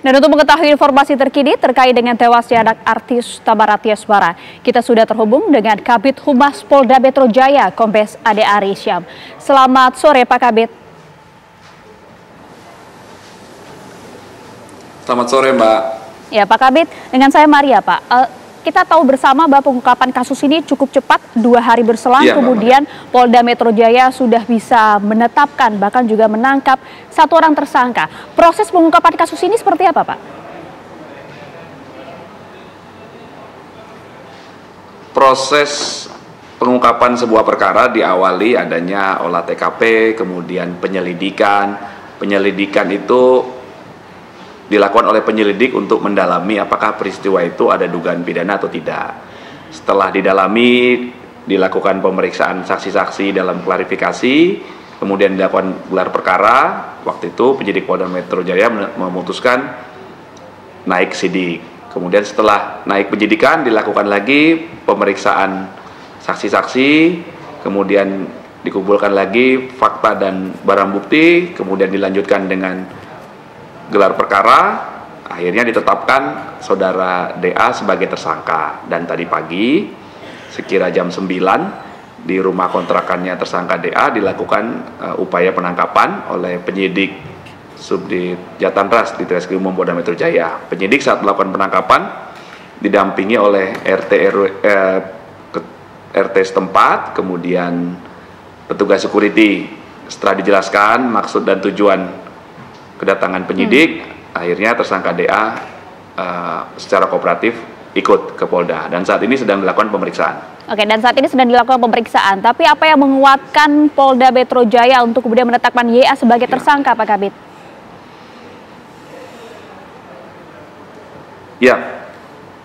Dan untuk mengetahui informasi terkini terkait dengan tewasnya anak artis Thamara Tiasbara, kita sudah terhubung dengan Kabid Humas Polda Metro Jaya, Kombes Ade Ari Syam. Selamat sore Pak Kabid. Selamat sore Mbak. Ya Pak Kabid, dengan saya Maria Pak. Kita tahu bersama bahwa pengungkapan kasus ini cukup cepat, 2 hari berselang, ya, kemudian Polda Metro Jaya sudah bisa menetapkan, bahkan juga menangkap 1 orang tersangka. Proses pengungkapan kasus ini seperti apa Pak? Proses pengungkapan sebuah perkara diawali adanya olah TKP, kemudian penyelidikan. Penyelidikan itu dilakukan oleh penyelidik untuk mendalami apakah peristiwa itu ada dugaan pidana atau tidak. Setelah didalami, dilakukan pemeriksaan saksi-saksi dalam klarifikasi, kemudian dilakukan gelar perkara. Waktu itu penyidik Polda Metro Jaya memutuskan naik sidik. Kemudian setelah naik penyidikan, dilakukan lagi pemeriksaan saksi-saksi, kemudian dikumpulkan lagi fakta dan barang bukti, kemudian dilanjutkan dengan gelar perkara, akhirnya ditetapkan saudara DA sebagai tersangka. Dan tadi pagi sekira jam 9 di rumah kontrakannya tersangka DA dilakukan upaya penangkapan oleh penyidik Subdit Jatanras di Treskrim Polda Metro Jaya. Penyidik saat melakukan penangkapan didampingi oleh RT setempat, kemudian petugas security. Setelah dijelaskan maksud dan tujuan kedatangan penyidik, akhirnya tersangka DA secara kooperatif ikut ke Polda dan saat ini sedang dilakukan pemeriksaan. Oke, dan saat ini sedang dilakukan pemeriksaan. Tapi apa yang menguatkan Polda Metro Jaya untuk kemudian menetapkan YA sebagai tersangka, Pak Kabid? Ya,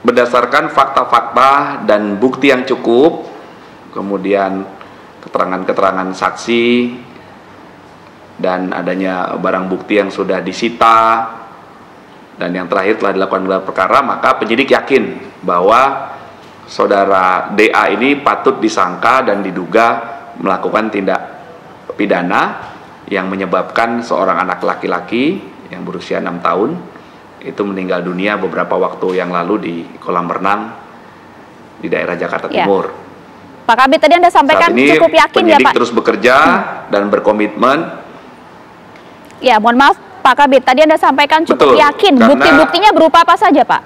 berdasarkan fakta-fakta dan bukti yang cukup, kemudian keterangan-keterangan saksi, dan adanya barang bukti yang sudah disita, dan yang terakhir telah dilakukan gelar perkara, maka penyidik yakin bahwa saudara DA ini patut disangka dan diduga melakukan tindak pidana yang menyebabkan seorang anak laki-laki yang berusia 6 tahun itu meninggal dunia beberapa waktu yang lalu di kolam renang di daerah Jakarta Timur. Pak Kabid, tadi Anda sampaikan saat ini cukup yakin ya Pak? Penyidik terus bekerja dan berkomitmen. Ya, mohon maaf Pak Kabid, tadi Anda sampaikan cukup yakin. Bukti-buktinya berupa apa saja Pak?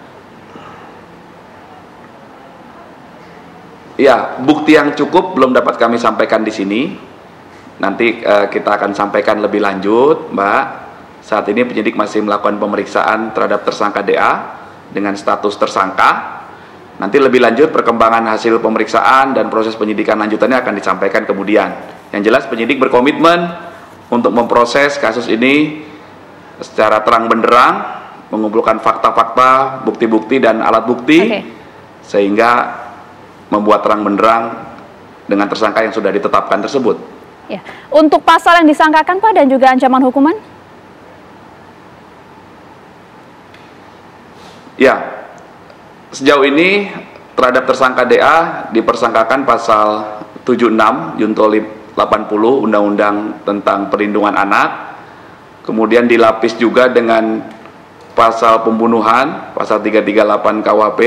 Ya, bukti yang cukup belum dapat kami sampaikan di sini. Nanti kita akan sampaikan lebih lanjut, Mbak. Saat ini penyidik masih melakukan pemeriksaan terhadap tersangka DA dengan status tersangka. Nanti lebih lanjut perkembangan hasil pemeriksaan dan proses penyidikan lanjutannya akan disampaikan kemudian. Yang jelas penyidik berkomitmen untuk memproses kasus ini secara terang benderang, mengumpulkan fakta-fakta, bukti-bukti dan alat bukti, sehingga membuat terang benderang dengan tersangka yang sudah ditetapkan tersebut. Ya. Untuk pasal yang disangkakan Pak dan juga ancaman hukuman? Ya, sejauh ini terhadap tersangka DA dipersangkakan pasal 76 Junto 80 Undang-Undang tentang Perlindungan Anak, kemudian dilapis juga dengan pasal pembunuhan, pasal 338 KUHP,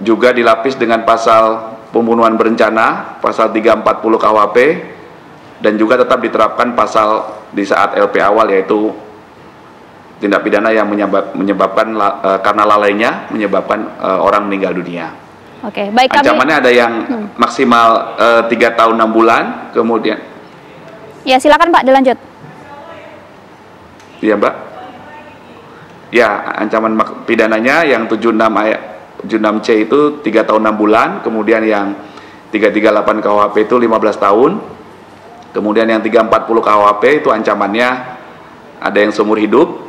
juga dilapis dengan pasal pembunuhan berencana, pasal 340 KUHP, dan juga tetap diterapkan pasal di saat LP awal, yaitu tindak pidana yang menyebabkan karena lalainya menyebabkan orang meninggal dunia. Oke, baik. Ancamannya ada yang maksimal 3 tahun 6 bulan, kemudian. Ya, silakan Pak, dilanjut. Iya Mbak. Ya, ancaman pidananya yang 76C itu 3 tahun 6 bulan, kemudian yang 338 KUHP itu 15 tahun, kemudian yang 340 KUHP itu ancamannya ada yang seumur hidup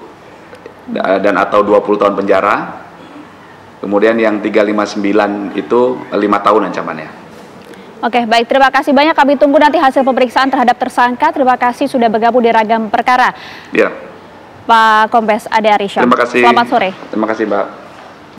dan atau 20 tahun penjara. Kemudian yang 359 itu 5 tahun ancamannya. Oke, baik. Terima kasih banyak. Kami tunggu nanti hasil pemeriksaan terhadap tersangka. Terima kasih sudah bergabung di Ragam Perkara. Ya. Pak Kombes Ade Ari Syam. Terima kasih. Selamat sore. Terima kasih, Mbak.